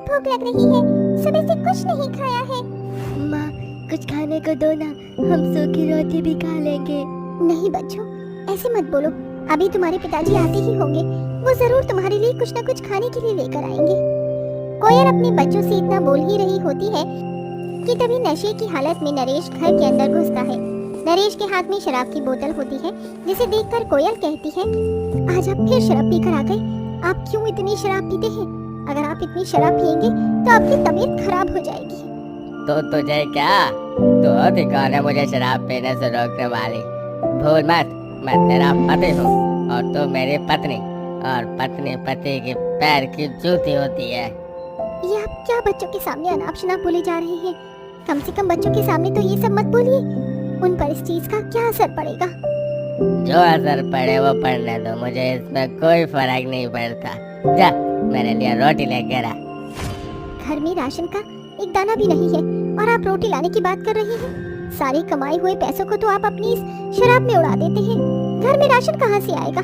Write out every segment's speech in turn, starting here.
भूख लग रही है, सुबह से कुछ नहीं खाया है। माँ कुछ खाने को दो ना, हम सूखी रोटी भी खा लेंगे। नहीं बच्चों, ऐसे मत बोलो, अभी तुम्हारे पिताजी आते ही होंगे, वो जरूर तुम्हारे लिए कुछ न कुछ खाने के लिए लेकर आएंगे। कोयल अपने बच्चों से इतना बोल ही रही होती है कि तभी नशे की हालत में नरेश घर के अंदर घुसता है। नरेश के हाथ में शराब की बोतल होती है, जिसे देखकर कोयल कहती है, आज आप फिर शराब पीकर आ गए, आप क्यों इतनी शराब पीते हैं? अगर आप इतनी शराब पिएंगे तो आपकी तबीयत खराब हो जाएगी। तो तुझे क्या, तू होती कौन है मुझे शराब पीने से रोकने वाली? भूल मत, मैं तेरा पति हूँ और तू मेरी पत्नी, और पत्नी पति के पैर की जूती होती है। ये आप क्या बच्चों के सामने अनाप शनाप बोले जा रहे हैं? कम से कम बच्चों के सामने तो ये सब मत बोलिए, उन पर इस चीज का क्या असर पड़ेगा? जो असर पड़े वो पड़ने दो, मुझे इसमें कोई फर्क नहीं पड़ता। जा मेरे लिए रोटी लेकर आ। घर में राशन का एक दाना भी नहीं है और आप रोटी लाने की बात कर रहे हैं। सारे कमाए हुए पैसों को तो आप अपनी इस शराब में उड़ा देते हैं, घर में राशन कहाँ से आएगा?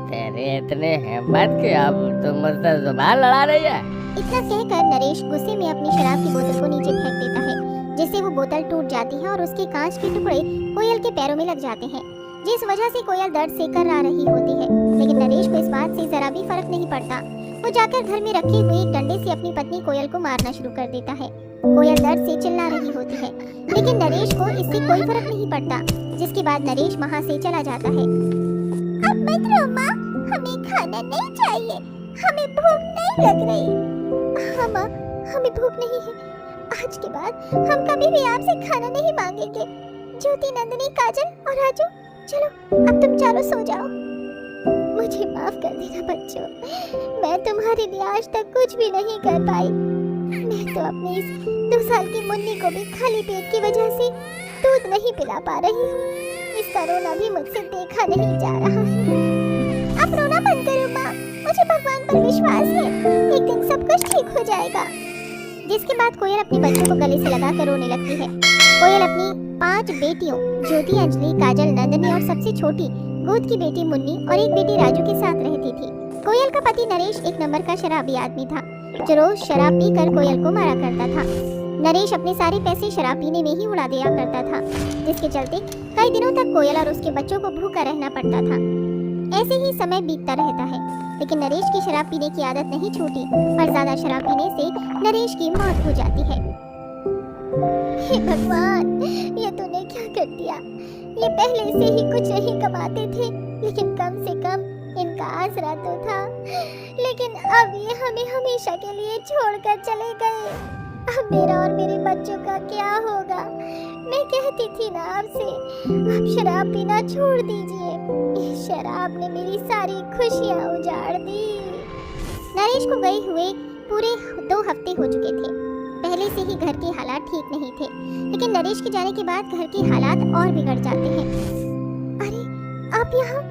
तेरी इतनी हिम्मत कि अब तुम मुझसे जुबान लड़ा रही है? इतना कहकर नरेश गुस्से में अपनी शराब की बोतल को नीचे फेंक देता है, जिससे वो बोतल टूट जाती है और उसके कांच के टुकड़े कोयल के पैरों में लग जाते हैं, जिस वजह से कोयल दर्द से कर्रा रही होती है। लेकिन नरेश को इस बात से जरा भी फर्क नहीं पड़ता। वो जाकर घर में रखे हुए एक डंडे से अपनी पत्नी कोयल को मारना शुरू कर देता है। कोयल दर्द से चिल्ला रही होती है, लेकिन नरेश को इससे कोई फर्क नहीं पड़ता, जिसके बाद नरेश वहाँ से चला जाता है। अब मत रो माँ, हमें खाना नहीं चाहिए, हमें भूख नहीं लग रही। हाँ माँ, हमें भूख नहीं है, आज के बाद हम कभी भी आपसे खाना नहीं मांगेंगे। ज्योति, नंदिनी, काजल और राजू, चलो अब तुम चारों सो जाओ। मुझे माफ कर देना बच्चों, मैं तुम्हारे लिए आज तक कुछ भी नहीं कर पाई। मैं तो अपनी इस 2 साल की मुन्नी को भी खाली पेट की वजह से दूध नहीं पिला पा रही हूँ। इसका रोना भी मुझसे देखा नहीं जा रहा है। अब रोना बंद करो माँ, मुझे भगवान पर विश्वास है, एक दिन सब कुछ ठीक हो जाएगा। जिसके बाद कोयल अपने बच्चों को गले से लगाकर रोने लगती है। कोयल अपनी 5 बेटियों ज्योति, अंजलि, काजल, नंदिनी और सबसे छोटी गोद की बेटी मुन्नी और एक बेटी राजू के साथ रहती थी। कोयल का पति नरेश एक नंबर का शराबी आदमी था, जो रोज शराब पीकर कोयल को मारा करता था। नरेश अपने सारे पैसे शराब पीने में ही उड़ा दिया करता था, जिसके चलते कई दिनों तक कोयल और उसके बच्चों को भूखा रहना पड़ता था। ऐसे ही समय बीतता रहता है, लेकिन नरेश की शराब पीने की आदत नहीं छूटी और ज्यादा शराब पीने से नरेश की मौत हो जाती है। हे भगवान, ये तूने क्या कर दिया? ये पहले से ही कुछ नहीं कमाते थे, लेकिन कम से कम इनका आसरा तो था, लेकिन अब ये हमें हमेशा के लिए छोड़कर चले गए। अब मेरा और मेरे बच्चों का क्या होगा? मैं कहती थी ना आपसे, आप शराब पीना छोड़ दीजिए। इस शराब ने मेरी सारी खुशियाँ उजाड़ दी। नरेश को गए हुए पूरे 2 हफ्ते हो चुके थे। पहले से ही घर के हालात ठीक नहीं थे, लेकिन नरेश के जाने के बाद घर के हालात और बिगड़ जाते हैं। अरे आप यहाँ?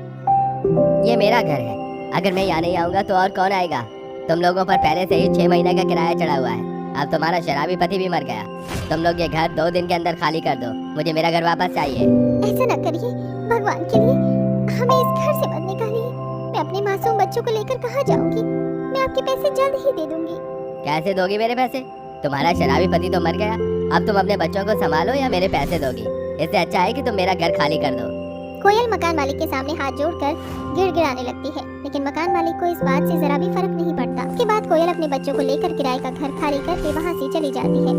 ये मेरा घर है, अगर मैं यहाँ नहीं आऊँगा तो और कौन आएगा? तुम लोगों पर पहले से ही 6 महीने का किराया चढ़ा हुआ है। अब तुम्हारा शराबी पति भी मर गया। तुम लोग ये घर 2 दिन के अंदर खाली कर दो, मुझे मेरा घर वापस चाहिए। ऐसा न करिए, भगवान के लिए हमें इस घर से मत निकालिए। मैं अपने मासूम बच्चों को लेकर कहाँ जाऊंगी? मैं आपके पैसे जल्द ही दे दूंगी। कैसे दोगी मेरे पैसे? तुम्हारा शराबी पति तो मर गया, अब तुम अपने बच्चों को संभालो या मेरे पैसे दोगी? इससे अच्छा है कि तुम मेरा घर खाली कर दो। कोयल मकान मालिक के सामने हाथ जोड़कर गिड़गिड़ाने लगती है, लेकिन मकान मालिक को इस बात से जरा भी फर्क नहीं पड़ता। उसके बाद कोयल अपने बच्चों को लेकर किराए का घर खाली करके वहाँ से चली जाती है।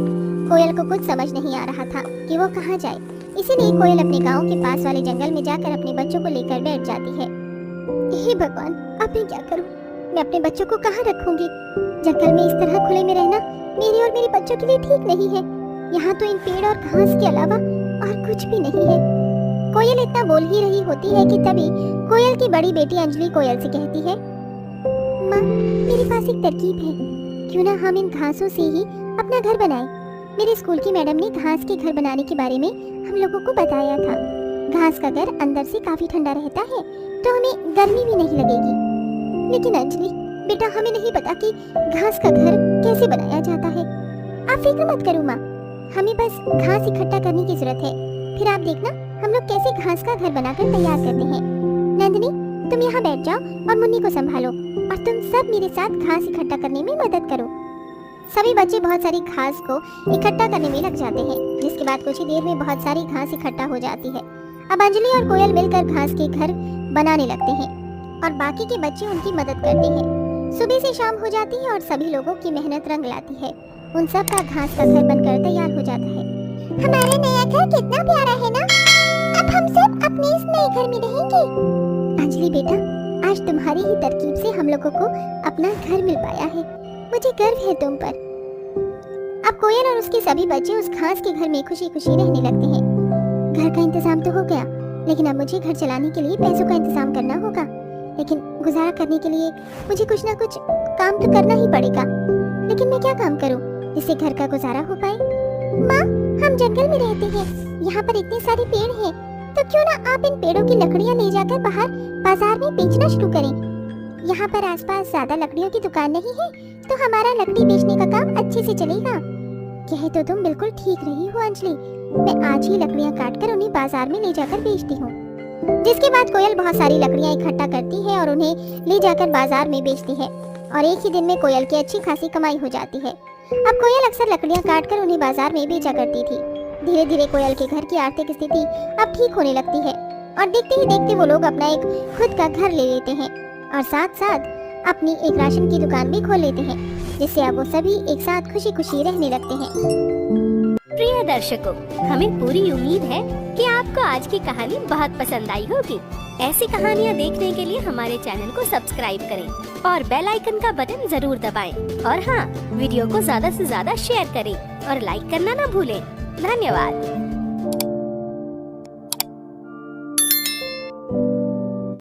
कोयल को कुछ समझ नहीं आ रहा था कि वो कहाँ जाए, इसीलिए कोयल अपने गाँव के पास वाले जंगल में जाकर अपने बच्चों को लेकर बैठ जाती है। हे भगवान, अब मैं क्या करूँ? मैं अपने बच्चों को कहाँ रखूंगी? जंगल में इस तरह खुले में रहना मेरे और मेरे बच्चों के लिए ठीक नहीं है। यहाँ तो इन पेड़ और घास के अलावा और कुछ भी नहीं है। कोयल इतना बोल ही रही होती है कि तभी कोयल की बड़ी बेटी अंजलि कोयल से कहती है, माँ, मेरे पास एक तरकीब है, क्यों ना हम इन घासों से ही अपना घर बनाएं। मेरे स्कूल की मैडम ने घास के घर बनाने के बारे में हम लोगों को बताया था। घास का घर अंदर से काफी ठंडा रहता है, तो हमें गर्मी भी नहीं लगेगी। लेकिन अंजलि बेटा, हमें नहीं पता कि घास का घर कैसे बनाया जाता है। आप फिक्र मत करो माँ, हमें बस घास इकट्ठा करने की जरूरत है, फिर आप देखना हम लोग कैसे घास का घर बनाकर तैयार करते हैं। नंदिनी, तुम यहाँ बैठ जाओ और मुन्नी को संभालो, और तुम सब मेरे साथ घास इकट्ठा करने में मदद करो। सभी बच्चे बहुत सारी घास को इकट्ठा करने में लग जाते हैं, जिसके बाद कुछ ही देर में बहुत सारी घास इकट्ठा हो जाती है। अब अंजलि और कोयल मिलकर घास के घर बनाने लगते हैं और बाकी के बच्चे उनकी मदद करते हैं। सुबह से शाम हो जाती है और सभी लोगों की मेहनत रंग लाती है। उन सब का घास का घर बनकर तैयार हो जाता है। हमारा नया घर कितना प्यारा है ना? अब हम सब अपने इस नए घर में रहेंगे। अंजलि बेटा, आज तुम्हारी ही तरकीब से हम लोगों को अपना घर मिल पाया है। मुझे गर्व है तुम पर। अब कोयल और उसके सभी बच्चे उस घास के घर में खुशी खुशी रहने लगते हैं। घर का इंतजाम तो हो गया, लेकिन अब मुझे घर चलाने के लिए पैसों का इंतजाम करना होगा। लेकिन गुजारा करने के लिए मुझे कुछ ना कुछ काम तो करना ही पड़ेगा। लेकिन मैं क्या काम करूं जिससे घर का गुजारा हो पाए? माँ, हम जंगल में रहते हैं, यहाँ पर इतने सारे पेड़ हैं, तो क्यों ना आप इन पेड़ों की लकड़ियाँ ले जाकर बाहर बाजार में बेचना शुरू करें। यहाँ पर आसपास ज्यादा लकड़ियों की दुकान नहीं है, तो हमारा लकड़ी बेचने का काम अच्छे से चलेगा। कह तो तुम बिल्कुल ठीक रही हो अंजलि। मैं आज ही लकड़ियाँ काटकर उन्हें बाजार में ले जाकर बेचती हूँ। जिसके बाद कोयल बहुत सारी लकड़ियाँ इकट्ठा करती है और उन्हें ले जाकर बाजार में बेचती है और एक ही दिन में कोयल की अच्छी खासी कमाई हो जाती है। अब कोयल अक्सर लकड़ियाँ काटकर उन्हें बाजार में बेचा करती थी। धीरे धीरे कोयल के घर की आर्थिक स्थिति अब ठीक होने लगती है और देखते ही देखते वो लोग अपना एक खुद का घर ले लेते हैं और साथ साथ अपनी एक राशन की दुकान भी खोल लेते हैं, जिससे अब वो सभी एक साथ खुशी खुशी रहने लगते हैं। प्रिय दर्शकों, हमें पूरी उम्मीद है कि आपको आज की कहानी बहुत पसंद आई होगी। ऐसी कहानियाँ देखने के लिए हमारे चैनल को सब्सक्राइब करें और बेल आइकन का बटन जरूर दबाएं। और हाँ, वीडियो को ज्यादा से ज्यादा शेयर करें और लाइक करना ना भूलें। धन्यवाद।